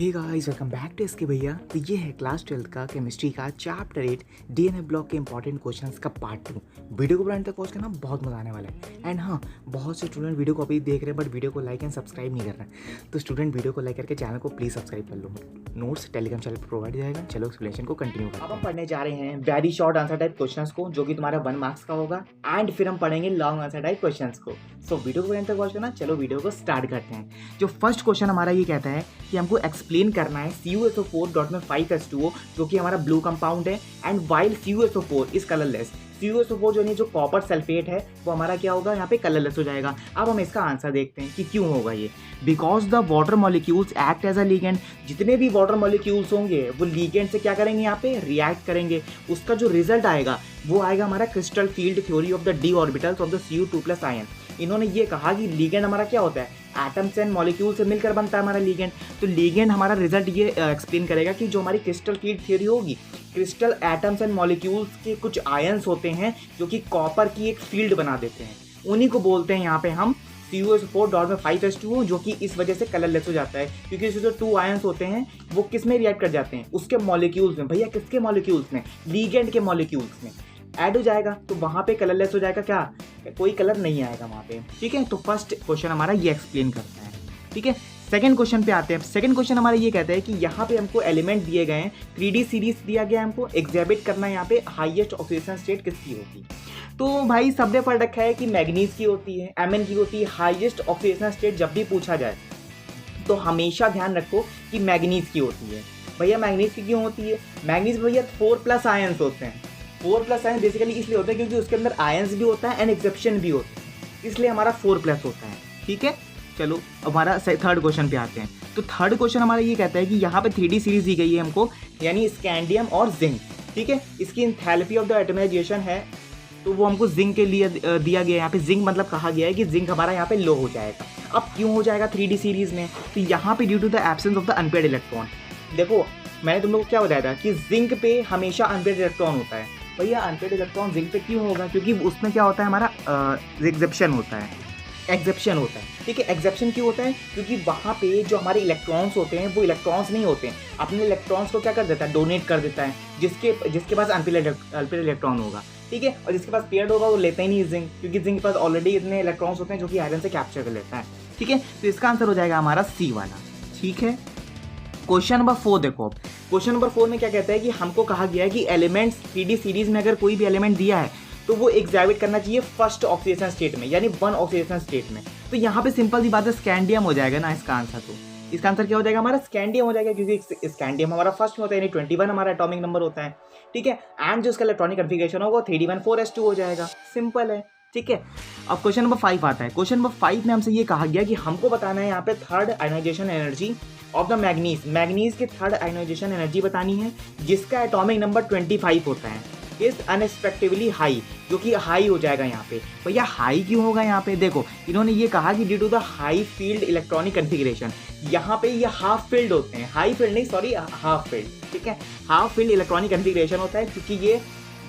Hey guys welcome back to SK भैया। तो ये है क्लास 12th का केमिस्ट्री का चैप्टर 8 डीएनए ब्लॉक के इंपॉर्टेंट क्वेश्चंस का पार्ट 2। वीडियो को बनाने तक वॉच करना, बहुत मजा आने वाला है। एंड हाँ, बहुत से स्टूडेंट वीडियो को अभी देख रहे हैं बट वीडियो को लाइक एंड सब्सक्राइब नहीं कर रहे हैं, तो स्टूडेंट वीडियो को लाइक करके चैनल को प्लीज सब्सक्राइब कर लो। नोट्स टेलीग्राम चैनल पर प्रोवाइड जाएगा। चलो एक्सप्लेनेशन को कंटिन्यू करते हैं। अब हम पढ़ने जा रहे हैं very short answer type questions को, जो कि तुम्हारा 1 मार्क्स का होगा। एंड फिर हम पढ़ेंगे लॉन्ग आंसर टाइप क्वेश्चंस को। सो वीडियो को बनाने तक वॉच करना। चलो वीडियो को स्टार्ट करते हैं। जो फर्स्ट क्वेश्चन हमारा ये कहता है कि हमको एक्सप्लेन करना है CuSO4 डॉट में 5H2O, जो कि हमारा ब्लू कंपाउंड है। And while CuSO4 is colourless. CuSO4 जो नहीं, जो कॉपर सल्फेट है, वो हमारा क्या होगा, यहाँ पे कलरलेस हो जाएगा। अब हम इसका आंसर देखते हैं कि क्यों होगा ये। Because the water molecules act as a ligand. जितने भी वाटर मॉलिक्यूल्स होंगे वो लीगेंड से क्या करेंगे, यहाँ पे रिएक्ट करेंगे। उसका जो रिजल्ट आएगा वो आएगा हमारा crystal field theory of the D orbitals of the Cu2+ ion. इन्होंने ये कहा कि लीगेंड हमारा क्या होता है, एटम्स एंड मॉलिक्यूल से मिलकर बनता है हमारा लीगेंड। तो लीगेंड हमारा रिजल्ट ये एक्सप्लेन करेगा कि जो हमारी क्रिस्टल फील्ड थ्योरी होगी, क्रिस्टल एटम्स एंड मॉलिक्यूल्स के कुछ आयंस होते हैं जो कि कॉपर की एक फील्ड बना देते हैं, उन्हीं को बोलते हैं यहाँ पे हम CuSO4 डॉट में 5H2O, जो कि इस वजह से कलरलेस हो जाता है। क्योंकि इसमें जो 2 आयंस होते हैं वो किस में रिएक्ट कर जाते हैं, उसके मॉलिक्यूल्स में। भैया किसके मॉलिक्यूल्स में, लीगेंड के मॉलिक्यूल्स में ऐड हो जाएगा, तो वहां पे कलरलेस हो जाएगा। क्या, कोई कलर नहीं आएगा वहां पे। ठीक है, तो फर्स्ट क्वेश्चन हमारा ये एक्सप्लेन करता है। ठीक है, सेकंड क्वेश्चन पे आते हैं। सेकंड क्वेश्चन हमारा ये कहता है कि यहाँ पे हमको एलिमेंट दिए गए हैं, 3D सीरीज दिया गया है, हमको एग्जिबिट करना है यहाँ पे हाईएस्ट ऑक्सीडेशन स्टेट किसकी होगी। तो भाई सबने पढ़ रखा है कि मैग्नीज की होती है, Mn की होती है। हाईएस्ट ऑक्सीडेशन स्टेट जब भी पूछा जाए तो हमेशा ध्यान रखो कि मैग्नीज की होती है। भैया मैग्नीज की क्यों होती है, मैग्नीज भैया 4+ आयंस होते हैं। 4+ आयंस बेसिकली इसलिए होते हैं क्योंकि उसके अंदर आयंस भी होता है एंड एक्सेप्शन भी होता है, इसलिए हमारा 4+ होता है। ठीक है, चलो हमारा थर्ड क्वेश्चन पे आते हैं। तो थर्ड क्वेश्चन हमारा ये कहता है कि यहाँ पे 3D सीरीज दी गई है हमको, यानी स्कैंडियम और जिंक। ठीक है, इसकी एंथैल्पी ऑफ द एटमाइजेशन है, तो वो हमको जिंक के लिए दिया गया है। यहाँ पे जिंक मतलब कहा गया है कि जिंक हमारा यहाँ पे लो हो जाएगा। अब क्यों हो जाएगा 3D सीरीज में, तो यहाँ पे due to the absence of the unpaired electron. देखो मैंने तुम लोग को क्या बताया था कि जिंक पे हमेशा अनपेयर्ड इलेक्ट्रॉन होता है। भैया अनपेयर्ड इलेक्ट्रॉन जिंक पे क्यों होगा, क्योंकि उसमें क्या होता है, हमारा एग्जेप्शन होता है। एग्जेप्शन होता है। ठीक है, एग्जेप्शन क्यों होता है, क्योंकि वहाँ पे जो हमारे इलेक्ट्रॉन्स होते हैं वो इलेक्ट्रॉन्स नहीं होते हैं, अपने इलेक्ट्रॉन्स को क्या कर देता है, डोनेट कर देता है जिसके पास अनपेयर्ड इलेक्ट्रॉन होगा। ठीक है, और जिसके पास पेयर्ड होगा वो लेता ही नहीं जिंक, क्योंकि जिंक के पास ऑलरेडी इतने इलेक्ट्रॉन्स होते हैं जो कि आयरन से कैप्चर कर लेता है। ठीक है, तो इसका आंसर हो जाएगा हमारा C वाला। ठीक है, क्वेश्चन नंबर 4 देखो। क्वेश्चन नंबर 4 में क्या कहता है कि हमको कहा गया है कि एलिमेंट्स 3D सीरीज में अगर कोई भी एलिमेंट दिया है तो वो एग्जिबिट करना चाहिए फर्स्ट ऑक्सीडेशन स्टेट में, यानी 1 ऑक्सीडेशन स्टेट में। तो यहाँ पे सिंपल सी बात है, स्कैंडियम हो जाएगा ना इसका आंसर। तो इसका आंसर क्या हो जाएगा हमारा, स्कैंडियम हो जाएगा, क्योंकि स्कैंडियम हमारा फर्स्ट में होता है, यानी 21 हमारा एटॉमिक नंबर होता है। ठीक है, एंड जो इसका इलेक्ट्रॉनिक कन्फिगरेशन होगा 3D14S2 हो जाएगा। सिंपल है। ठीक है, अब क्वेश्चन नंबर 5 आता है। क्वेश्चन नंबर 5 में हमसे ये कहा गया कि हमको बताना है यहाँ पे third ionization energy of the manganese. Manganese के थर्ड आयनाइजेशन एनर्जी बतानी है, जिसका एटॉमिक नंबर 25 होता है। इज अनएक्सपेक्टेबली हाई, जो कि हाई हो जाएगा यहाँ पे। भैया हाई क्यों होगा यहाँ पे, देखो इन्होंने ये कहा कि due to the high filled electronic configuration. यहाँ पे ये हाफ फील्ड होते हैं, हाई फील्ड नहीं, सॉरी हाफ फील्ड। ठीक है, हाफ फील्ड इलेक्ट्रॉनिक कन्फिगरेशन होता है, क्योंकि ये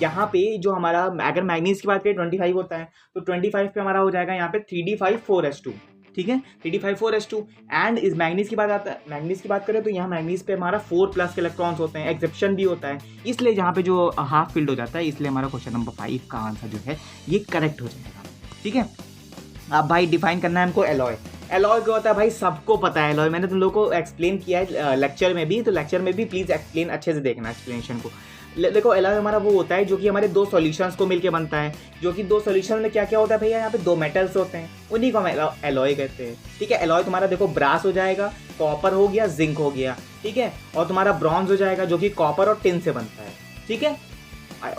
यहाँ पे जो हमारा, अगर मैग्नीज की बात करें 25 होता है, तो 25 पे हमारा हो जाएगा यहाँ पे 3D5,4S2। ठीक है, 3D5,4S2। एंड इस मैग्नीज की बात करें तो यहाँ मैग्नीज पे हमारा 4+ के इलेक्ट्रॉन्स होते हैं, एक्सेप्शन भी होता है, इसलिए यहाँ पे जो हाफ फील्ड हो जाता है, इसलिए हमारा क्वेश्चन नंबर 5 का आंसर जो है ये करेक्ट हो जाएगा। ठीक है, अब भाई डिफाइन करना है हमको एलॉय। एलॉय क्या होता है भाई, सबको पता है एलॉय, मैंने तुम लोगों को एक्सप्लेन किया है लेक्चर में भी, तो लेक्चर में भी प्लीज एक्सप्लेन अच्छे से देखना एक्सप्लेनेशन को। देखो एलॉय हमारा वो होता है जो कि हमारे 2 सॉल्यूशंस को मिलके बनता है, जो कि 2 सॉल्यूशन में क्या क्या होता है भैया, यहाँ पे 2 मेटल्स होते हैं, उन्हीं को हम एलॉय कहते हैं। ठीक है, एलॉय तुम्हारा देखो ब्रास हो जाएगा, कॉपर हो गया, जिंक हो गया। ठीक है, और तुम्हारा ब्रॉन्ज हो जाएगा, जो कि कॉपर और टिन से बनता है। ठीक है,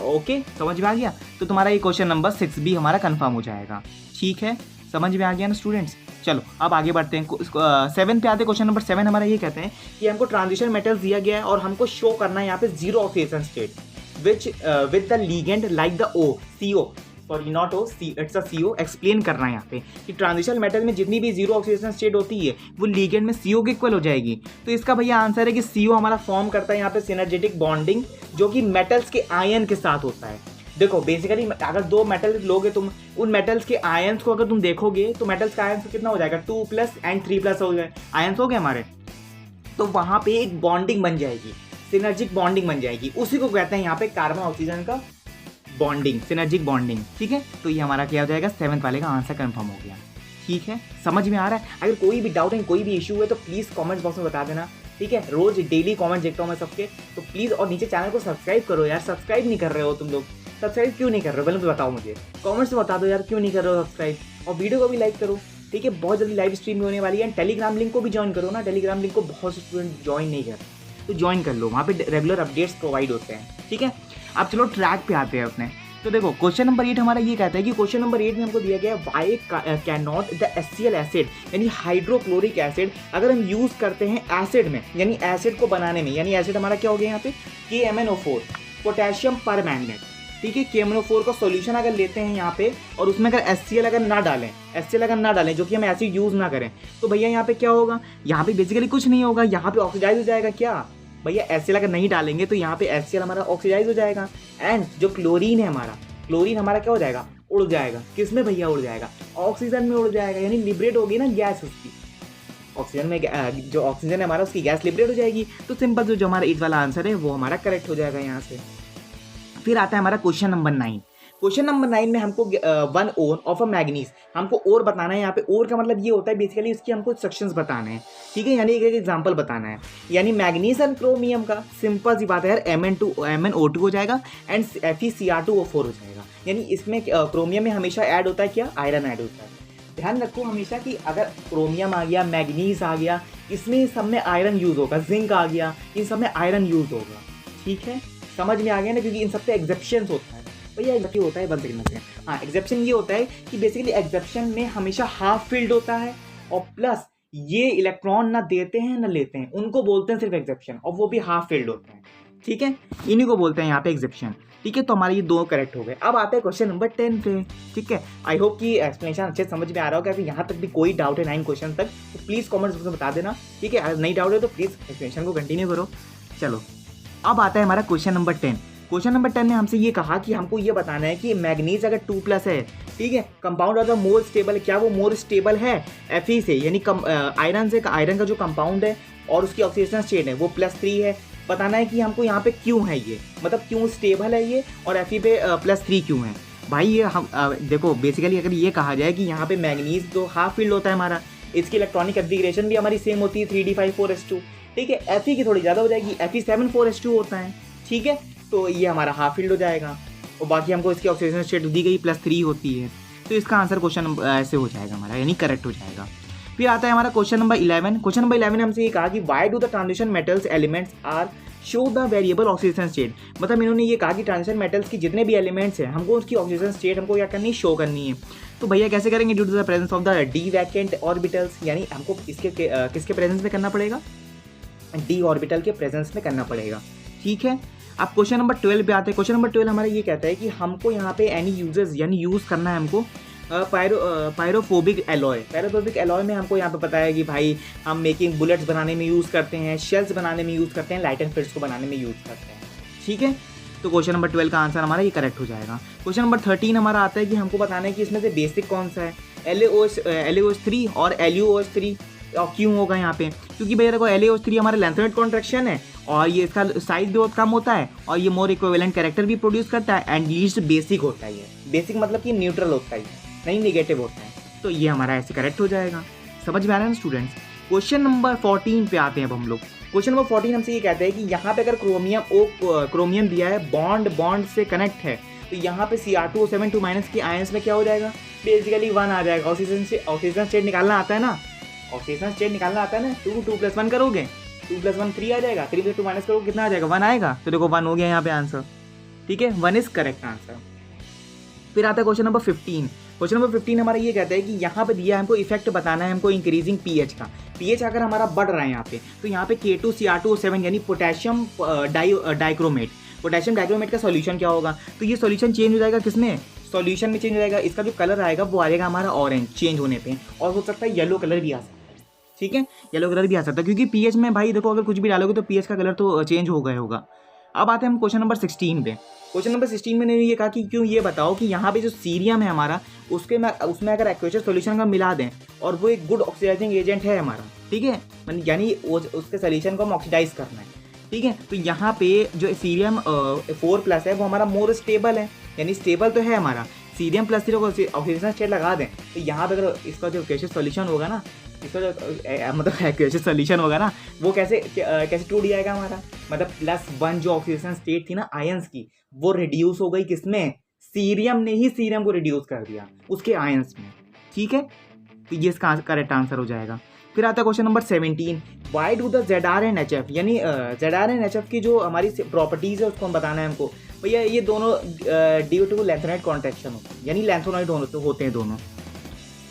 ओके समझ में आ गया। तो तुम्हारा ये क्वेश्चन नंबर 6 भी हमारा कंफर्म हो जाएगा। ठीक है, समझ में आ गया ना स्टूडेंट्स। चलो अब आगे बढ़ते हैं, 7 पे आते हैं। क्वेश्चन नंबर 7 हमारा ये कहते हैं कि हमको ट्रांजिशन मेटल्स दिया गया है और हमको शो करना है यहाँ पे 0 oxidation state which with the ligand like the CO, sorry not O, it's a CO। Explain करना है यहाँ पे कि ट्रांजिशन मेटल में जितनी भी 0 ऑक्सीडेशन स्टेट होती है वो लीगेंड में CO के इक्वल हो जाएगी। तो इसका भैया आंसर है कि CO हमारा फॉर्म करता है यहाँ पे सिनर्जेटिक बॉन्डिंग, जो कि मेटल्स के आयन के साथ होता है। देखो बेसिकली अगर 2 मेटल लोगे तुम, उन मेटल्स के आयंस को अगर तुम देखोगे तो मेटल्स का आयंस कितना हो जाएगा, 2+ एंड 3+ हो गए आयंस हो गए हमारे। तो वहाँ पे एक बॉन्डिंग बन जाएगी, सिनर्जिक बॉन्डिंग बन जाएगी, उसी को कहते हैं यहाँ पे कार्बन ऑक्सीजन का बॉन्डिंग, सिनर्जिक बॉन्डिंग। ठीक है, तो ये हमारा क्या हो जाएगा, 7th वाले का आंसर कंफर्म हो गया। ठीक है, समझ में आ रहा है? अगर कोई भी डाउट है, कोई भी इशू है तो प्लीज़ कमेंट बॉक्स में बता देना। ठीक है, रोज डेली कमेंट देखता हूँ मैं सबके, तो प्लीज़ और नीचे चैनल को सब्सक्राइब करो यार। सब्सक्राइब नहीं कर रहे हो तुम लोग, सब्सक्राइब क्यों नहीं कर रहे हो पहले तो बताओ मुझे, कमेंट्स में बता दो यार क्यों नहीं कर रहे हो सब्सक्राइब, और वीडियो को भी लाइक करो। ठीक है, बहुत जल्दी लाइव स्ट्रीम होने वाली है, एंड टेलीग्राम लिंक को भी ज्वाइन करो ना। टेलीग्राम लिंक को बहुत से स्टूडेंट ज्वाइन नहीं कर, तो ज्वाइन कर लो, वहाँ पे रेगुलर अपडेट्स प्रोवाइड होते हैं। ठीक है, अब चलो ट्रैक पे आते हैं अपने। तो देखो क्वेश्चन नंबर 8 हमारा ये कहता है कि क्वेश्चन नंबर 8 में हमको दिया गया why can not the HCl acid यानी हाइड्रोक्लोरिक एसिड अगर हम यूज़ करते हैं एसिड में, यानी एसिड को बनाने में, यानी एसिड हमारा क्या हो गया यहाँ पे KMnO4 पोटेशियम पर मैग्नेट। ठीक है, KMnO4 का सॉल्यूशन अगर लेते हैं यहाँ पे और उसमें अगर HCl अगर ना डालें, जो कि हम एसिड यूज़ ना करें, तो भैया यहाँ पे क्या होगा, यहाँ पे बेसिकली कुछ नहीं होगा, यहाँ पे ऑक्सीडाइज हो जाएगा। क्या भैया, HCl अगर नहीं डालेंगे तो यहाँ पे HCl हमारा ऑक्सीडाइज हो जाएगा, एंड जो क्लोरीन है हमारा, क्लोरीन हमारा क्या हो जाएगा, उड़ जाएगा। किस में भैया उड़ जाएगा, ऑक्सीजन में उड़ जाएगा, यानी लिबरेट होगी ना गैस उसकी, ऑक्सीजन में जो ऑक्सीजन है हमारा उसकी गैस लिबरेट हो जाएगी। तो सिंपल जो हमारा 8 वाला आंसर है वो हमारा करेक्ट हो जाएगा यहाँ से। फिर आता है हमारा क्वेश्चन नंबर 9। क्वेश्चन नंबर 9 में हमको 1 ओर ऑफ अ मैग्नीज, हमको ओर बताना है। यहाँ पे ओर का मतलब ये होता है बेसिकली उसकी हमको इंस्ट्रक्शंस बताने हैं। ठीक है, यानी एक एग्जांपल बताना है, यानी मैग्नीज एंड क्रोमियम का सिंपल सी बात है यार, MnO2 हो जाएगा एंड FeCr2O4 हो जाएगा। यानी इसमें क्रोमियम में हमेशा ऐड होता है क्या, आयरन ऐड होता है। ध्यान रखो हमेशा कि अगर क्रोमियम आ गया, मैग्नीज आ गया, इसमें सब में आयरन यूज़ होगा, जिंक आ गया, इन सब में आयरन यूज़ होगा। ठीक है, समझ में आ गया ना, क्योंकि इन सब पे एग्जेप्शन होता है। भैया एग्जेप्शन होता है, बंद करना चाहिए। हाँ, एग्जेप्शन ये होता है कि बेसिकली एग्जेप्शन में हमेशा हाफ फील्ड होता है, और प्लस ये इलेक्ट्रॉन ना देते हैं ना लेते हैं, उनको बोलते हैं सिर्फ एग्जेप्शन, और वो भी हाफ फील्ड होते हैं। ठीक है, इन्हीं को बोलते हैं यहाँ पे एग्जेप्शन। ठीक है, तो हमारे ये 2 करेक्ट हो गए। अब आते हैं क्वेश्चन नंबर 10 पे। ठीक है, आई होप कि एक्सप्लेनेशन अच्छे समझ में आ रहा होगा। अगर यहाँ तक भी कोई डाउट है 9 क्वेश्चन तक, तो प्लीज़ कमेंट्स में बता देना। ठीक है, अगर नहीं डाउट है तो प्लीज़ एक्सप्लेनेशन को कंटिन्यू करो। चलो, अब आता है हमारा क्वेश्चन नंबर 10। क्वेश्चन नंबर 10 में हमसे ये कहा कि हमको ये बताना है कि मैग्नीज अगर 2+ है, ठीक है, कंपाउंड अगर मोर स्टेबल है, क्या वो मोर स्टेबल है Fe से, यानी आयरन से, आयरन का जो कंपाउंड है और उसकी ऑक्सीडेशन स्टेट है वो +3 है। बताना है कि हमको यहाँ पे क्यों है ये, मतलब क्यों स्टेबल है ये, और Fe पे +3 क्यों है। भाई ये हम देखो बेसिकली अगर ये कहा जाए कि यहाँ पे मैग्नीज तो हाफ फील्ड होता है हमारा, इसकी इलेक्ट्रॉनिक कॉन्फ़िगरेशन भी हमारी सेम होती है 3d5 4s2। ठीक है, Fe की थोड़ी ज़्यादा हो जाएगी, Fe 7 4s2 होता है। ठीक है, तो ये हमारा हाफ फील्ड हो जाएगा, और बाकी हमको इसकी ऑक्सीडेशन स्टेट दी गई +3 होती है। तो इसका आंसर क्वेश्चन ऐसे हो जाएगा हमारा, यानी करेक्ट हो जाएगा। फिर आता है हमारा क्वेश्चन नंबर 11। क्वेश्चन नंबर 11 में हमसे ये कहा कि why do the transition metals elements are show the variable oxidation state. मतलब इन्होंने ये कहा कि ट्रांजिशन मेटल्स की जितने भी एलिमेंट्स हैं हमको उसकी ऑक्सीडेशन स्टेट हमको क्या करनी है, शो करनी है। तो भैया कैसे करेंगे, due to the presence of the d vacant orbitals, यानी हमको इसके किसके प्रेजेंस में करना पड़ेगा, डी ऑर्बिटल के प्रेजेंस में करना पड़ेगा। ठीक है, अब क्वेश्चन नंबर 12 पे आते हैं। क्वेश्चन नंबर 12 हमारा ये कहता है कि हमको यहाँ पे एनी यूजेस यानी यूज़ करना है हमको पायरोफोबिक एलॉय। पायरोफोबिक एलॉय में हमको यहाँ पे पता है कि भाई हम मेकिंग बुलेट्स बनाने में यूज़ करते हैं, शेल्स बनाने में यूज़ करते हैं, लाइट एंड फिट्स को बनाने में यूज़ करते हैं। ठीक है, तो क्वेश्चन नंबर 12 का आंसर हमारा ये करेक्ट हो जाएगा। क्वेश्चन नंबर 13 हमारा आता है कि हमको बताना है कि इसमें से बेसिक कौन सा है, LaOH3 और LuOH3, और क्यों होगा यहाँ पे, क्योंकि भैया देखो LaOH3 हमारा लेंथेनेट कॉन्ट्रैक्शन है, और ये इसका साइज भी बहुत कम होता है, और ये मोर इक्विवेलेंट कैरेक्टर भी प्रोड्यूस करता है, एंड लीस्ट बेसिक होता है। ये बेसिक मतलब कि न्यूट्रल होता है, नहीं निगेटिव होता है। तो ये हमारा ऐसे करेक्ट हो जाएगा। समझ में आ रहा है ना स्टूडेंट्स। क्वेश्चन नंबर 14 पे आते हैं अब हम लोग। क्वेश्चन नंबर 14 हमसे ये कहते हैं कि यहाँ पे अगर क्रोमियम दिया है, बॉन्ड से कनेक्ट है, तो यहाँ पे Cr2O7 के आयंस में क्या हो जाएगा, बेसिकली 1 आ जाएगा। ऑक्सीजन स्टेट निकालना आता है ना, ऑक्सीजन स्टेट निकालना आता है ना, 2+1 करोगे, 2+1 3 आ जाएगा, 3 + 2 माइनस करोगे कितना आ जाएगा, 1 आएगा। तो देखो 1 हो गया यहाँ पे आंसर। ठीक है, 1 इज करेक्ट आंसर। फिर आता है क्वेश्चन नंबर 15। क्वेश्चन नंबर 15 हमारा ये कहता है कि यहाँ पे दिया है हमको इफेक्ट बताना है हमको इंक्रीजिंग पीएच का। पीएच अगर हमारा बढ़ रहा है यहाँ पे, तो यहाँ पे K2Cr2O7 यानी पोटेशियम डाइक्रोमेट, पोटेशियम डाइक्रोमेट का सॉल्यूशन क्या होगा, तो ये सॉल्यूशन चेंज हो जाएगा किसमें, सॉल्यूशन में चेंज हो जाएगा। इसका जो कलर आएगा वो आएगा हमारा ऑरेंज चेंज होने पे, और हो सकता है येलो कलर भी आ सकता है। ठीक है, येलो कलर भी आ सकता है, क्योंकि पीएच में भाई देखो अगर कुछ भी डालोगे तो पीएच का कलर तो चेंज हो गया होगा। अब आते हैं हम क्वेश्चन नंबर 16 पे। क्वेश्चन नंबर 16 में ये कहा कि क्यों, ये बताओ कि यहाँ पे जो सीरियम है हमारा उसमें अगर एक्वेशियस सॉल्यूशन का मिला दें और वो एक गुड ऑक्सीडाइजिंग एजेंट है हमारा, ठीक है, यानी उसके सोल्यूशन को हम ऑक्सीडाइज करना है, ठीक है। तो यहाँ पे जो सीरियम 4+ है वो हमारा मोर स्टेबल है, यानी स्टेबल तो है हमारा। सीरियम प्लस को ऑक्सीडेशन स्टेट लगा दें तो यहाँ पे अगर इसका जो एक्वेशियस सॉल्यूशन होगा ना, इसका जो मतलब एक्वेशियस सॉल्यूशन होगा ना, वो कैसे टूट जाएगा हमारा, मतलब +1 जो ऑक्सीडेशन स्टेट थी ना आयंस की, वो रिड्यूस हो गई किसमें, सीरियम ने ही सीरियम को रिड्यूस कर दिया उसके आयंस में, ठीक है। तो ये इसका करेक्ट आंसर हो जाएगा। फिर आता है question number 17, Y do the ZR and HF, यानी ZR एंड HF की जो हमारी प्रॉपर्टीज है उसको हम बताना है हमको। भैया ये दोनों ड्यू टू लैंथोनाइड कॉन्ट्रैक्शन होते हैं, यानी लैंथोनाइड होते हैं दोनों,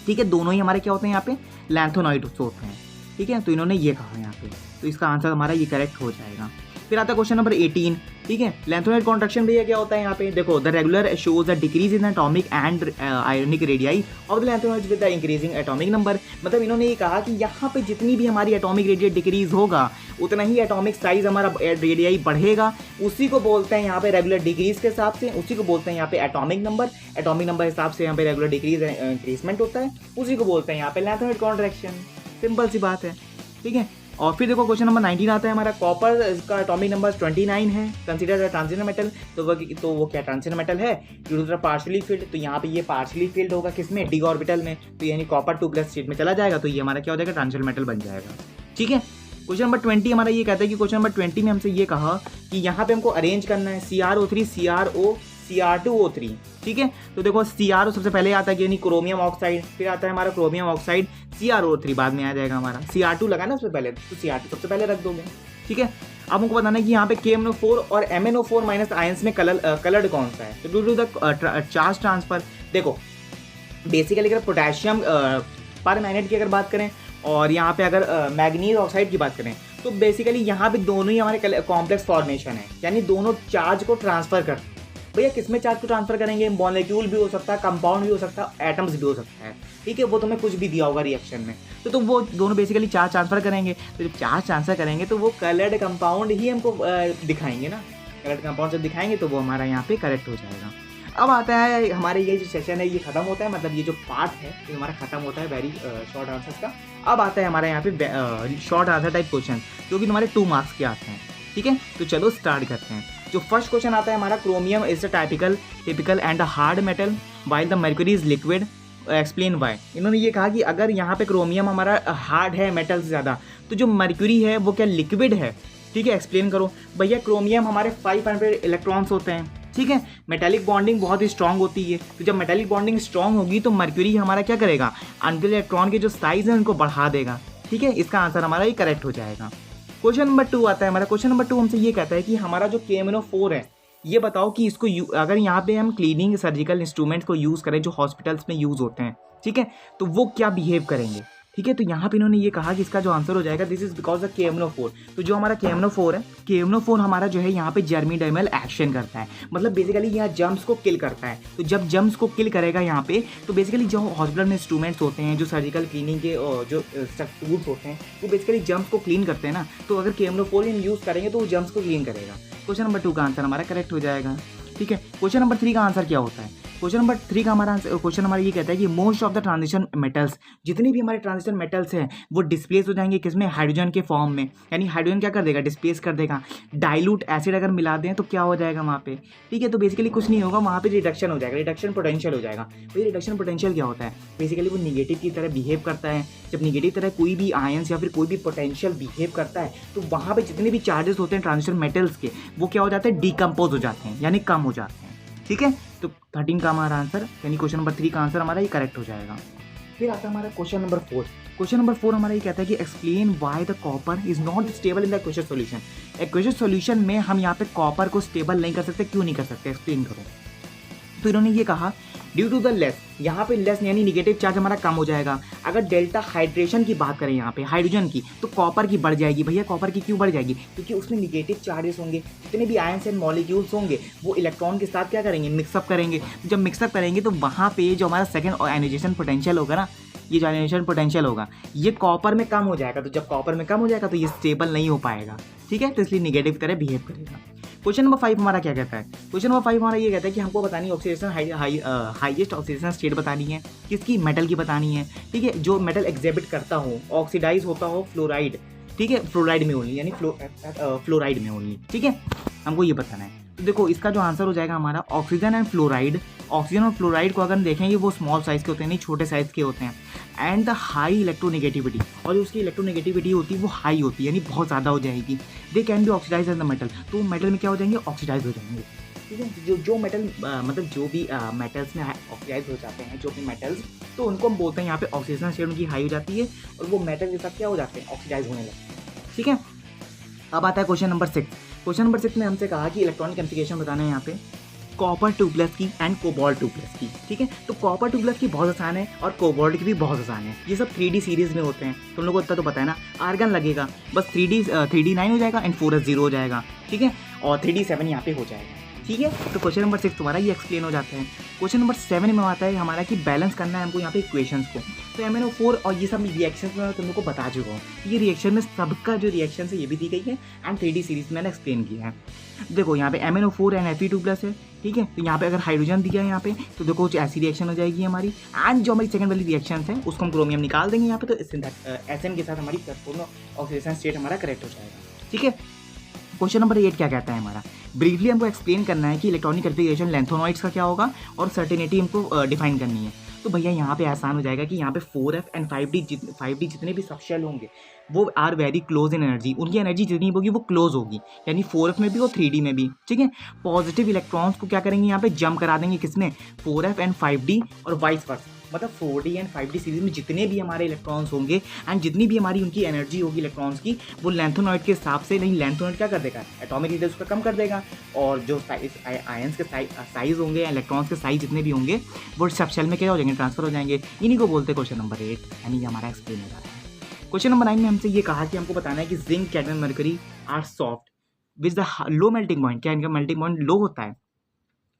ठीक है, दोनों ही हमारे क्या होते हैं यहाँ पे, लैंथोनाइड होते हैं, ठीक है। तो इन्होंने ये कहा यहाँ पे, तो इसका आंसर हमारा ये करेक्ट हो जाएगा। फिर आता है क्वेश्चन नंबर 18, ठीक है, लैंथोनाइड कॉन्ट्रैक्शन भैया क्या होता है यहाँ पे, देखो the regular shows a decrease in atomic and ionic radii of the lanthanoids with the increasing atomic number. मतलब इन्होंने ये कहा कि यहाँ पे जितनी भी हमारी एटॉमिक रेडियाई डिक्रीज होगा उतना ही एटॉमिक साइज हमारा रेडियाई बढ़ेगा, उसी को बोलते हैं यहाँ पे रेगुलर डिक्रीज के हिसाब से, उसी को बोलते हैं यहाँ पे एटॉमिक नंबर हिसाब से यहाँ पे रेगुलर डिक्रीज इंक्रीजमेंट होता है, उसी को बोलते हैं यहाँ पे लैंथोनाइड कॉन्ट्रैक्शन। सिंपल सी बात है, ठीक है। और फिर देखो क्वेश्चन नंबर 19 आता है हमारा, कॉपर का एटॉमिक नंबर 29 है, कंसीडर ट्रांजिशन मेटल, तो वो क्या ट्रांजिशन मेटल है, ड्यू टू पार्शियली फील्ड, तो यहाँ पे ये पार्शियली फील्ड होगा किसमें, डी ऑर्बिटल में, तो यानी कॉपर 2+ स्टेट में चला जाएगा, तो ये हमारा क्या हो जाएगा, ट्रांजिशन मेटल बन जाएगा, ठीक है। क्वेश्चन नंबर 20 हमारा ये कहता है कि क्वेश्चन नंबर 20 में हमसे ये कहा कि यहाँ पे हमको अरेंज करना है CrO3 CrO Cr2O3, ठीक है। तो देखो CrO सबसे पहले आता है यानी क्रोमियम ऑक्साइड, फिर आता है हमारा क्रोमियम ऑक्साइड, CrO3 बाद में आ जाएगा हमारा, Cr2 लगा ना उससे पहले, तो Cr2 सबसे पहले रख दोगे, ठीक है। अब हमको बताना है कि यहाँ पे KMnO4 और MnO4- आयंस में कलर्ड कौन सा है, तो due to the charge transfer. देखो बेसिकली अगर पोटेशियम पर मैग्नेट की अगर बात करें और यहाँ पे अगर मैग्नीज ऑक्साइड की बात करें, तो बेसिकली यहाँ पे दोनों ही हमारे कॉम्प्लेक्स फॉर्मेशन है, यानी दोनों चार्ज को ट्रांसफर करते हैं। भैया किसमें चार्ज को ट्रांसफर करेंगे, मॉलिक्यूल भी हो सकता है, कंपाउंड भी हो सकता है, एटम्स भी हो सकता है, ठीक है, वो तुम्हें कुछ भी दिया होगा रिएक्शन में, तो वो दोनों बेसिकली चार्ज ट्रांसफर करेंगे। तो जब चार्ज ट्रांसफर करेंगे तो वो कलर्ड कंपाउंड ही हमको दिखाएंगे ना, कलर्ड कंपाउंड जब दिखाएंगे तो वो हमारा यहाँ पे करेक्ट हो जाएगा। अब आता है हमारे ये जो सेशन है ये खत्म होता है, मतलब ये जो पार्ट है ये हमारा खत्म होता है वेरी शॉर्ट आंसर्स का। अब आता है हमारे यहाँ पे शॉर्ट आंसर टाइप क्वेश्चन जो कि तुम्हारे 2 मार्क्स के आते हैं, ठीक है। तो चलो स्टार्ट करते हैं। जो फर्स्ट क्वेश्चन आता है हमारा, chromium is a typical and a hard metal while the mercury is liquid, explain why. इन्होंने ये कहा कि अगर यहाँ पे क्रोमियम हमारा हार्ड है मेटल से ज़्यादा, तो जो मर्क्यूरी है वो क्या लिक्विड है, ठीक है, एक्सप्लेन करो। भैया क्रोमियम हमारे 500 इलेक्ट्रॉन्स होते हैं, ठीक है, मेटालिक बॉन्डिंग बहुत ही स्ट्रांग होती है, तो जब मेटालिक बॉन्डिंग स्ट्रांग होगी तो मर्क्यूरी हमारा क्या करेगा, अनविल इलेक्ट्रॉन के जो साइज है उनको बढ़ा देगा, ठीक है। इसका आंसर हमारा ये करेक्ट हो जाएगा। क्वेश्चन नंबर 2 आता है हमारा, क्वेश्चन नंबर 2 हमसे ये कहता है कि हमारा जो KMnO4 है, ये बताओ कि इसको अगर यहाँ पे हम क्लीनिंग सर्जिकल इंस्ट्रूमेंट्स को यूज़ करें जो हॉस्पिटल्स में यूज़ होते हैं, ठीक है, तो वो क्या बिहेव करेंगे, ठीक है। तो यहाँ पे इन्होंने ये कहा कि इसका जो आंसर हो जाएगा this is because the KMnO4। तो जो हमारा KMnO4 है, KMnO4 हमारा जो है यहाँ पे जर्मीडेमल एक्शन करता है, मतलब बेसिकली यहाँ जर्म्स को किल करता है। तो जब जर्म्स को किल करेगा यहाँ पे, तो बेसिकली जो हॉस्पिटल में इंस्ट्रूमेंट्स होते हैं, जो सर्जिकल क्लीनिंग के जो टूल्स होते हैं, वो बेसिकली जर्म्स को क्लीन करते हैं ना, तो अगर KMnO4 हम यूज़ करेंगे तो वो जर्म्स को क्लीन करेगा। क्वेश्चन नंबर 2 का आंसर हमारा करेक्ट हो जाएगा, ठीक है। क्वेश्चन नंबर 3 का आंसर क्या होता है, क्वेश्चन नंबर 3 का हमारा क्वेश्चन हमारा ये कहता है कि most of the transition metals, जितने भी हमारे ट्रांजिशन मेटल्स हैं वो डिस्प्लेस हो जाएंगे किसमें, हाइड्रोजन के फॉर्म में, यानी हाइड्रोजन क्या कर देगा, डिस्प्लेस कर देगा। डाइल्यूट एसिड अगर मिला दें तो क्या हो जाएगा वहाँ पे, ठीक है। तो बेसिकली कुछ नहीं होगा, वहाँ पे रिडक्शन हो जाएगा, रिडक्शन पोटेंशियल हो जाएगा। तो रिडक्शन पोटेंशियल क्या होता है, बेसिकली वो निगेटिव की तरह बिहेव करता है। जब निगेटिव तरह कोई भी आयंस या फिर कोई भी पोटेंशियल बिहेव करता है, तो वहाँ पे जितने भी चार्जेस होते हैं ट्रांजिशन मेटल्स के, वो क्या हो जाते हैं, डिकम्पोज हो जाते हैं, यानी कम हो जाते हैं, ठीक है। तो 13 का हमारा आंसर यानी क्वेश्चन नंबर 3 का आंसर हमारा ये करेक्ट हो जाएगा। फिर आता है हमारा क्वेश्चन नंबर 4। क्वेश्चन नंबर 4 हमारा ये कहता है कि explain why the copper is not stable in the aqueous solution. Aqueous solution में हम यहाँ पे कॉपर को स्टेबल नहीं कर सकते, क्यों नहीं कर सकते, एक्सप्लेन करो। तो इन्होंने ये कहा ड्यू टू द लेस, यहाँ पे लेस यानी निगेटिव चार्ज हमारा कम हो जाएगा। अगर डेल्टा हाइड्रेशन की बात करें यहाँ पे हाइड्रोजन की, तो कॉपर की बढ़ जाएगी। भैया कॉपर की क्यों बढ़ जाएगी, क्योंकि उसमें निगेटिव चार्जेस होंगे, जितने भी आयंस एंड मॉलिक्यूल्स होंगे वो इलेक्ट्रॉन के साथ क्या करेंगे, मिक्सअप करेंगे। जब मिक्सअप करेंगे तो वहाँ पे जो हमारा सेकंड आयनाइजेशन पोटेंशियल होगा ना, ये जो आयनाइजेशन पोटेंशियल होगा ये कॉपर में कम हो जाएगा। तो जब कॉपर में कम हो जाएगा तो ये स्टेबल नहीं हो पाएगा, ठीक है, तो इसलिए निगेटिव तरह बिहेव करेगा। क्वेश्चन नंबर 5 हमारा क्या कहता है? क्वेश्चन नंबर 5 हमारा ये कहता है कि हमको बतानी है ऑक्सीडेशन हाईएस्ट ऑक्सीडेशन स्टेट बतानी है, किसकी? मेटल की बतानी है, ठीक है, जो मेटल एग्जिबिट करता हो, ऑक्सीडाइज होता हो फ्लोराइड, ठीक है, फ्लोराइड में ओनली, यानी फ्लोराइड में ओनली, ठीक है, हमको ये बताना है। तो देखो इसका जो आंसर हो जाएगा हमारा ऑक्सीजन एंड फ्लोराइड। ऑक्सीजन और फ्लोराइड को अगर हम देखेंगे वो स्मॉल साइज़ के होते हैं, नहीं छोटे साइज़ के होते हैं, एंड द हाई इलेक्ट्रोनेगेटिविटी, और जो उसकी इलेक्ट्रोनेगेटिविटी होती है वो हाई होती है, यानी बहुत ज़्यादा हो जाएगी। They can be oxidize as the metal, तो मेटल में क्या हो जाएंगे? ऑक्सीडाइज हो जाएंगे, ठीक है। जो मेटल मतलब जो भी मेटल्स में ऑक्सीडाइज हो जाते हैं, जो भी मेटल्स, तो उनको हम बोलते हैं यहाँ पे ऑक्सीजन स्टेट उनकी हाई हो जाती है और वो मेटल के साथ क्या हो जाते हैं? ऑक्सीडाइज होने लगते हैं, ठीक है। अब आता है क्वेश्चन नंबर 6। क्वेश्चन नंबर 6 में हमसे कहा कि इलेक्ट्रॉनिक कॉन्फ़िगरेशन बताना है यहाँ पे कॉपर 2+ की एंड कोबाल्ट 2+ की, ठीक है। तो कॉपर 2+ की बहुत आसान है और कोबाल्ट की भी बहुत आसान है। ये सब 3D सीरीज में होते हैं, तुम लोगों को इतना तो पता है ना। आर्गन लगेगा, बस 3D9 हो जाएगा एंड 4s0 हो जाएगा, ठीक है, और 3D7 यहाँ पे हो जाएगा, ठीक है। तो क्वेश्चन नंबर 6 तुम्हारा ये एक्सप्लेन हो जाता है। क्वेश्चन नंबर 7 में आता है हमारा कि बैलेंस करना है हमको यहाँ पे इक्वेशंस को। तो MnO4 और ये सब रिएक्शन मैं तुम लोग को बता चुका हूँ। ये रिएक्शन में सबका जो रिएक्शन है ये भी दी गई है एंड 3D सीरीज में मैंने एक्सप्लेन किया है। देखो यहाँ पे MnO4 एंड Fe2+ है, ठीक है। तो यहाँ पे अगर हाइड्रोजन दिया है यहाँ पे, तो देखो कुछ ऐसी रिएक्शन हो जाएगी हमारी, एंड जो हमारी सेकंड वाली रिएक्शन है उसको हम क्रोमियम निकाल देंगे यहाँ पे, तो SN के साथ हमारी ऑक्सीडेशन स्टेट हमारा करेक्ट हो जाएगा, ठीक है। क्वेश्चन नंबर 8 क्या कहता है हमारा? ब्रीफली हमको एक्सप्लेन करना है कि इलेक्ट्रॉनिक कॉन्फ़िगरेशन लेंथोनॉइड्स का क्या होगा और सर्टेनिटी हमको डिफाइन करनी है। तो भैया यहाँ पे आसान हो जाएगा कि यहाँ पे 4f एंड 5d जितने भी सबशेल होंगे वो are very close in energy, उनकी एनर्जी जितनी होगी वो क्लोज होगी, यानी 4f में भी और 3d में भी, ठीक है। पॉजिटिव इलेक्ट्रॉन्स को क्या करेंगे यहाँ पे? जंप करा देंगे, किसमें? 4f एंड 5d और वाइस वर्सा, मतलब 4D एंड 5D सीरीज में जितने भी हमारे इलेक्ट्रॉन्स होंगे एंड जितनी भी हमारी उनकी एनर्जी होगी इलेक्ट्रॉन्स की, वो लेंथोनॉइड के हिसाब से, नहीं लेंथोनॉइड क्या कर देगा? एटॉमिक रेडियस उसका कम कर देगा, और जो आयंस के साइज होंगे, इलेक्ट्रॉन्स के साइज जितने भी होंगे वो सबशेल में क्या हो जाएंगे? ट्रांसफर हो जाएंगे। इन्हीं को बोलते हैं क्वेश्चन नंबर 8, यानी ये हमारा एक्सप्लेन हो जाता है। क्वेश्चन नंबर 9 में हमसे ये कहा कि हमको बताना है कि zinc, cadmium, mercury are soft with the low melting point. क्या इनका मेल्टिंग पॉइंट लो होता है?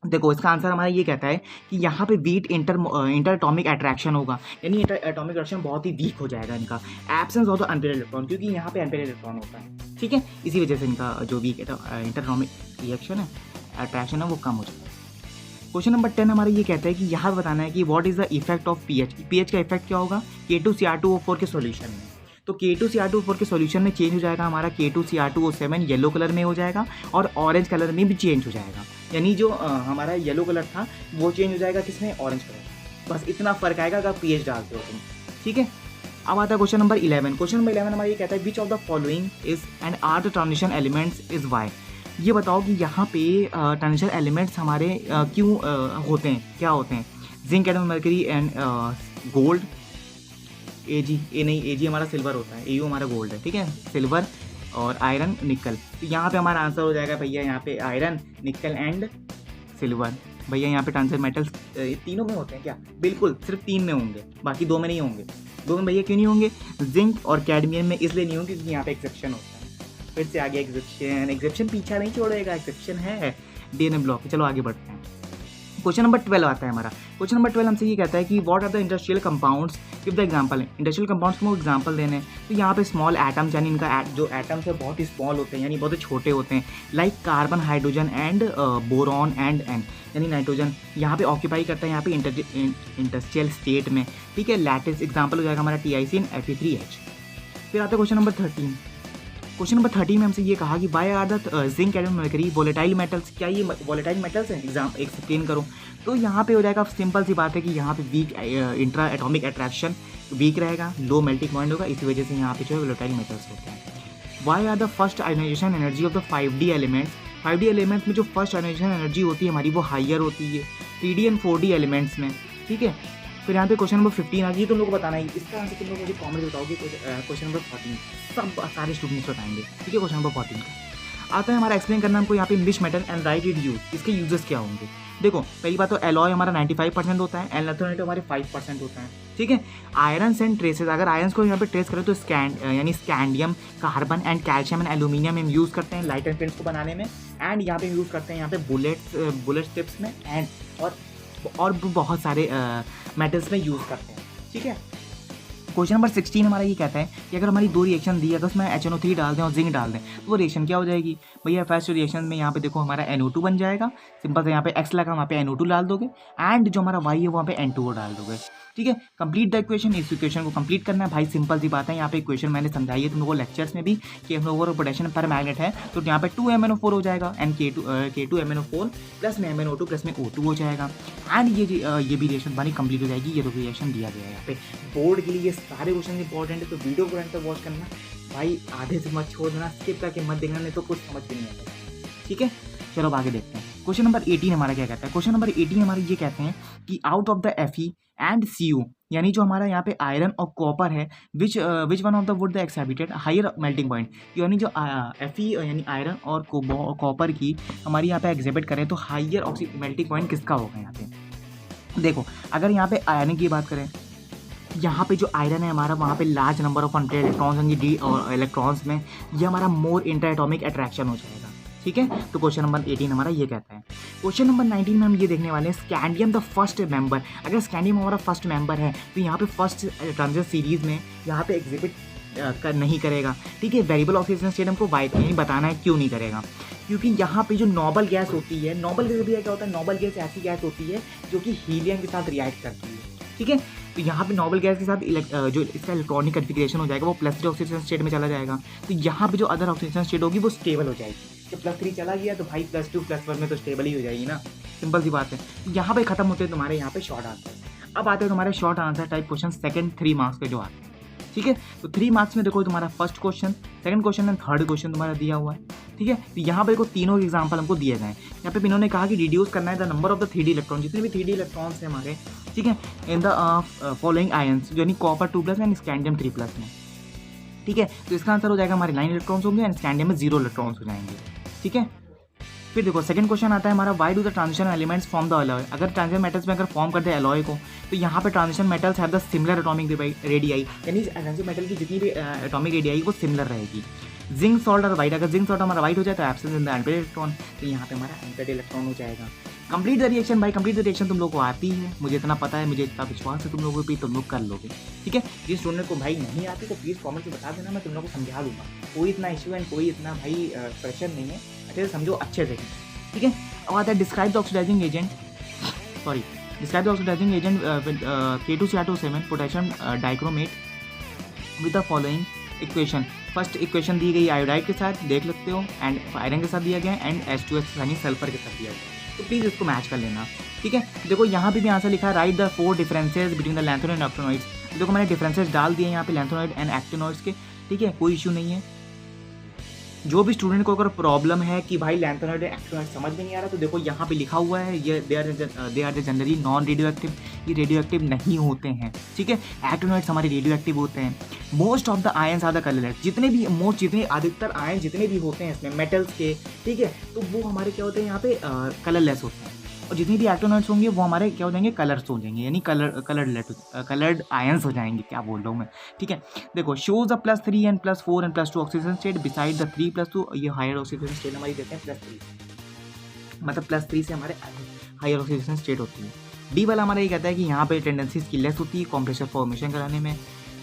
देखो इसका आंसर हमारा ये कहता है कि यहाँ पे वीक इंटर एटॉमिक अट्रैक्शन होगा, यानी इंटर एटॉमिक अट्रैक्शन बहुत ही वीक हो जाएगा इनका। Absence of the unpaired electron, क्योंकि यहाँ पे अनपेयर्ड इलेक्ट्रॉन होता है, ठीक है, इसी वजह से इनका जो वीक इंटर एटॉमिक रिएक्शन है, अट्रैक्शन है, वो कम हो जाएगा। क्वेश्चन नंबर 10 हमारा ये कहता है कि यहाँ बताना है कि what is the effect of pH. PH का इफेक्ट क्या होगा? K2Cr2O4 के सॉल्यूशन में। तो K2Cr2O4 के सॉल्यूशन में चेंज हो जाएगा हमारा K2Cr2O7 येलो कलर में हो जाएगा और ऑरेंज कलर में भी चेंज हो जाएगा, यानी जो हमारा येलो कलर था वो चेंज हो जाएगा किसमें? Orange colour. बस इतना फर्क आएगा अगर पीएच डालते हो तुम, ठीक है। अब आता है क्वेश्चन नंबर 11। क्वेश्चन नंबर 11 हमारा ये कहता है which of the following is and are the transition elements is why. ये बताओ कि यहाँ पे ट्रांजिशन एलिमेंट्स हमारे क्यों होते हैं, क्या होते हैं? Zinc, cadmium, mercury and gold. Ag हमारा सिल्वर होता है, Au हमारा गोल्ड है, ठीक है, सिल्वर और आयरन, निकल। तो यहाँ पे हमारा आंसर हो जाएगा भैया यहाँ पे आयरन, निकल एंड सिल्वर। भैया यहाँ पे ट्रांजिशन मेटल्स तीनों में होते हैं क्या? बिल्कुल, सिर्फ 3 में होंगे, बाकी 2 में नहीं होंगे। 2 में भैया क्यों नहीं होंगे? जिंक और कैडमियम में इसलिए नहीं होंगे क्योंकि यहाँ पे एक्सेप्शन होता है। फिर से आगे एक्सेप्शन पीछा नहीं छोड़ेगा, एक्सेप्शन है DNA ब्लॉक। चलो आगे बढ़ते हैं। क्वेश्चन नंबर 12 आता है हमारा। क्वेश्चन नंबर 12 हमसे ये कहता है कि what are the industrial compounds, give the example. Industrial compounds को एग्जांपल देने हैं, तो यहाँ पे स्मॉल एटम्स, यानी इनका जो एटम्स है बहुत ही स्मॉल होते हैं, यानी बहुत ही छोटे होते हैं, like carbon, hydrogen and boron and N, यानी नाइट्रोजन यहाँ पे ऑक्यूपाई करता है यहाँ पे इंडस्ट्रियल स्टेट में, ठीक है। लैटिस एग्जाम्पल हो जाएगा हमारा TiC एंड Fe3H। फिर आता है क्वेश्चन नंबर 13। क्वेश्चन नंबर 13 में हमसे ये कहा कि why are the zinc, cadmium, mercury volatile metals. क्या ये वोलेटाइल मेटल्स हैं? एक्सप्लेन करो। तो यहाँ पे हो जाएगा, सिंपल सी बात है कि यहाँ पे weak intra atomic attraction weak रहेगा, लो मेल्टिंग पॉइंट होगा, इसी वजह से यहाँ पे जो है वोलेटाइल मेटल्स होते हैं। Why are the first ionization energy of the 5D elements. 5D elements में जो फर्स्ट आयोनाइजेशन एनर्जी होती है हमारी वो हाइयर होती है 3D एंड 4D एलिमेंट्स में, ठीक है। फिर यहाँ पे क्वेश्चन नंबर 15 आ गई, तुम लोग को बताना है इसका आंसर। तुम लोग मुझे कॉमेंट बताओगे। क्वेश्चन नंबर 14 सब सारे स्टूडेंट्स बताएंगे, ठीक है। क्वेश्चन नंबर 14 का आता है हमारा एक्सप्लेन करना हमको यहाँ पे mix metal and right it use, इसके यूजेस क्या होंगे। देखो पहली बात तो एलॉय हमारा 95% होता है, एल्नाथोनेट हमारे 5% होता है, ठीक है। आयरन एंड ट्रेसेस, अगर आयरन्स को यहाँ पे ट्रेस करें तो यानी scandium, carbon and calcium and aluminium हम यूज़ करते हैं लाइट एंड पेंट्स को बनाने में, एंड यहाँ पे यूज़ करते हैं यहाँ पे बुलेट टिप्स में एंड और बहुत सारे मेटल्स में यूज़ करते हैं, ठीक है। क्वेश्चन नंबर 16 हमारा ये कहता है कि अगर हमारी 2 रिएक्शन दी है तो उसमें HNO3 डाल दें और जिंक डाल दें तो वो रिएक्शन क्या हो जाएगी भैया। फर्स्ट रिएक्शन में यहाँ पे देखो हमारा NO2 बन जाएगा, सिंपल से यहाँ पे X लगा वहाँ पे NO2 डाल दोगे एंड जो हमारा Y है वहाँ पे N2O डाल दोगे। ठीक है, कंप्लीट द इक्वेशन, इस इक्वेशन को कंप्लीट करना है भाई, सिंपल सी बात है। यहाँ पे इक्वेशन मैंने समझाई है तुम लोगों को लेक्चर्स में भी कि हम लोगों को पोटेशियम पर मैग्नेट है तो यहाँ पे 2MnO4 हो जाएगा एंड K2MnO4 प्लस में MnO2 प्लस में O2 हो जाएगा एंड ये भी रिएक्शन बनी कंप्लीट हो जाएगी। ये रिएक्शन दिया गया है यहाँ पे बोर्ड के लिए, ये सारे क्वेश्चन इंपॉर्टेंट है तो वीडियो को एंड तक वॉच करना भाई, आधे से मत छोड़ देना, स्किप करके मत देखना, नहीं तो कुछ समझ में नहीं आता। ठीक है, चलो अब आगे देखते हैं। क्वेश्चन नंबर 18 हमारा क्या कहता है। क्वेश्चन नंबर 18 हमारे ये कहते हैं कि out of the Fe and Cu, यानी जो हमारा यहाँ पे आयरन और कॉपर है, which one of the would the exhibited higher melting point, यानी जो Fe यानी आयरन और कॉपर की हमारी यहाँ पे एग्जिबिट करें तो हायर मेल्टिंग पॉइंट किसका होगा। यहाँ पे देखो अगर यहाँ पे आयरन की बात करें, यहाँ पे जो आयरन है हमारा वहाँ पे large number of unpaired electrons होंगे डी और इलेक्ट्रॉन्स में, ये हमारा मोर इंटर एटॉमिक अट्रैक्शन हो जाएगा। ठीक है, तो क्वेश्चन नंबर 18 हमारा ये कहता है। क्वेश्चन नंबर 19 में हम ये देखने वाले हैं स्कैंडियम द फर्स्ट मेंबर। अगर स्कैंडियम हमारा फर्स्ट मेंबर है तो यहाँ पे फर्स्ट ट्रांजिशन सीरीज में यहाँ पे एग्जिबिट नहीं करेगा। ठीक है, वेरिएबल ऑक्सीजन स्टेट हमको वाइट नहीं बताना है क्यों नहीं करेगा, क्योंकि यहाँ पे जो नोबल गैस होती है, नोबल गैस भी क्या होता है, नोबल गैस ऐसी गैस होती है जो कि हीलियम के साथ रिएक्ट करती है। ठीक है, तो यहाँ पे नोबल गैस के साथ जो इसका इलेक्ट्रॉनिक कन्फिग्रेशन हो जाएगा वो +3 ऑक्सीजन स्टेट में चला जाएगा, तो यहाँ पे जो अदर ऑक्सीजन स्टेट होगी वो स्टेबल हो जाएगी। जब +3 चला गया तो भाई +2 +1 में तो स्टेबल ही हो जाएगी ना, सिंपल सी बात है। तो यहाँ पे खत्म होते हैं तुम्हारे यहाँ पे शॉर्ट आंसर। अब आते हैं तुम्हारे short answer type question second 3 marks पे जो आते हैं। ठीक है, तो 3 मार्क्स में देखो तुम्हारा first question, second question and third question तुम्हारा दिया हुआ है। ठीक है, तो यहाँ पे देखो तीनों एग्जाम्पल हमको दिए गए हैं। यहाँ पे इन्होंने कहा कि रिड्यूस करना है the number of the 3D electron, जितने भी 3D इलेक्ट्रॉन्स हैं हमारे, ठीक है, इन द फॉलोइंग आयंस, यानी कॉपर 2+ एंड स्कैंडियम 3+ में। ठीक है, तो इसका आंसर हो जाएगा हमारे 9 इलेक्ट्रॉन्स होंगे एंड स्कैंडियम में 0 इलेक्ट्रॉन्स हो जाएंगे। ठीक है, फिर देखो सेकंड क्वेश्चन आता है हमारा why do the transition elements form the alloy. अगर ट्रांजिशन मेटल्स में अगर फॉर्म कर दे अलॉय को तो यहाँ पे transition metals have the similar atomic radii, यानी ट्रांजिशन मेटल की जितनी भी एटॉमिक रेडियाई वो सिमिलर रहेगी। जिंक सॉल्ट और वाइट, अगर जिंक सॉल्ट हमारा वाइट हो जाए तो absence in the unpaired electron, तो यहाँ पे हमारा अनपेयर्ड इलेक्ट्रॉन हो जाएगा। कंप्लीट द रिएक्शन भाई, कंप्लीट द रिएक्शन तुम लोग को आती है, मुझे इतना पता है, मुझे इतना विश्वास है तुम लोगों पे, तुम लोग कर लोगे। ठीक है, जिस स्टूडेंट को भाई नहीं आती तो प्लीज़ कॉमेंट में बता देना, मैं तुम लोग को समझा दूंगा। कोई इतना इशू है, कोई इतना भाई प्रेशर नहीं है, अच्छे से समझो, अच्छे से। ठीक है, अब आता है describe the oxidising agent, describe the oxidising agent K2Cr2 potassium dichromate with the following equation. First equation दी गई आयोडाइड के साथ, देख लेते हो, एंड आयरन के साथ दिया गया एंड H2S यानी सल्फर के साथ दिया गया, तो प्लीज़ इसको मैच कर लेना। ठीक है, देखो यहाँ पे भी आंसर लिखा है write the 4 differences between the lanthanoid and actinoids. देखो मैंने डिफरेंसेस डाल दिए यहाँ पे लैंथोनाइड एंड एक्टिनोइड्स के। ठीक है, कोई इशू नहीं है। जो भी स्टूडेंट को अगर प्रॉब्लम है कि भाई लैंथोनाइड एक्टिनोइड समझ में नहीं आ रहा, तो देखो यहाँ पे लिखा हुआ है ये they are the generally non radioactive, ये रेडियो एक्टिव नहीं होते हैं। ठीक है, एक्टिनोइड्स हमारे रेडियो एक्टिव होते हैं। Most of the ions are the colourless, जितने अधिकतर आयन जितने भी होते हैं इसमें मेटल्स के, ठीक है, तो वो हमारे क्या होते हैं यहाँ पे कलरलेस होते हैं, और जितनी भी एक्टिनोइड्स होंगे वो हमारे क्या हो जाएंगे, कलर्स हो जाएंगे, यानी कलर्ड आयंस हो जाएंगे, क्या बोल रहा हूँ मैं। ठीक है, देखो shows a +3 and +4 and +2 oxygen state beside the 3+2, ये हायर ऑक्सीजन स्टेट हमारी देते हैं +3, मतलब +3 से हमारे हायर ऑक्सीजन स्टेट होती है। डी वाला हमारा ये कहता है कि यहाँ पे टेंडेंसी स्किललेस होती है कॉम्प्रेसर फॉर्मेशन कराने में।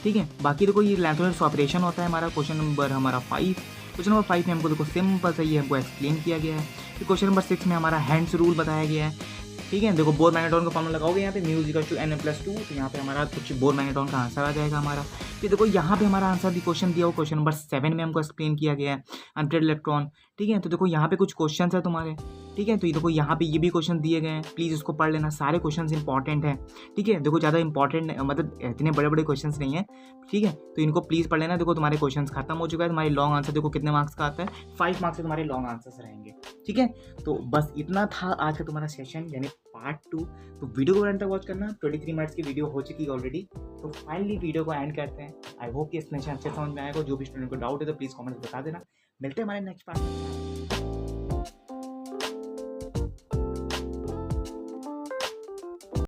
ठीक है, बाकी देखो ये लैंथोनाइड स्वापरेशन होता है हमारा। क्वेश्चन नंबर हमारा 5, क्वेश्चन नंबर 5 में हमको देखो सिंपल सा ये हमको एक्सप्लेन किया गया है। फिर क्वेश्चन नंबर 6 में हमारा हैंड्स रूल बताया गया है। ठीक है, देखो बोर मैग्नेट्रॉन का फॉर्मूला लगाओगे यहाँ पे μ=N+2, तो यहाँ पे हमारा कुछ बोर मैग्नेट्रॉन का आंसर आ जाएगा हमारा। फिर देखो यहाँ पे हमारा आंसर भी क्वेश्चन दिया हो, क्वेश्चन नंबर 7 में हमको एक्सप्लेन किया गया है अनपेयर्ड इलेक्ट्रॉन। ठीक है, तो देखो यहाँ पे कुछ क्वेश्चन है तुम्हारे। ठीक है, तो ये देखो यहाँ पे ये भी क्वेश्चन दिए गए हैं, प्लीज़ इसको पढ़ लेना, सारे क्वेश्चन इंपॉर्टेंट हैं। ठीक है, देखो ज़्यादा इंपॉर्टेंट मतलब इतने बड़े बड़े क्वेश्चन नहीं है। ठीक है, तो इनको प्लीज़ पढ़ लेना। देखो तुम्हारे क्वेश्चन खत्म हो चुका है, तुम्हारे लॉन्ग आंसर देखो कितने मार्क्स का आता है, 5 मार्क्स से तुम्हारे लॉन्ग आंसर्स रहेंगे। ठीक है, तो बस इतना था आज का तुम्हारा सेशन यानी पार्ट 2। तो वीडियो को एंड तक वॉच करना, 23 मिनट्स की वीडियो हो चुकी है ऑलरेडी। तो फाइनली वीडियो को एंड करते हैं। आई होप कि एक्सप्लेनेशन अच्छे समझ में आएगा। जो भी स्टूडेंट को डाउट है तो प्लीज़ कमेंट बता देना। मिलते हैं हमारे नेक्स्ट पार्ट में।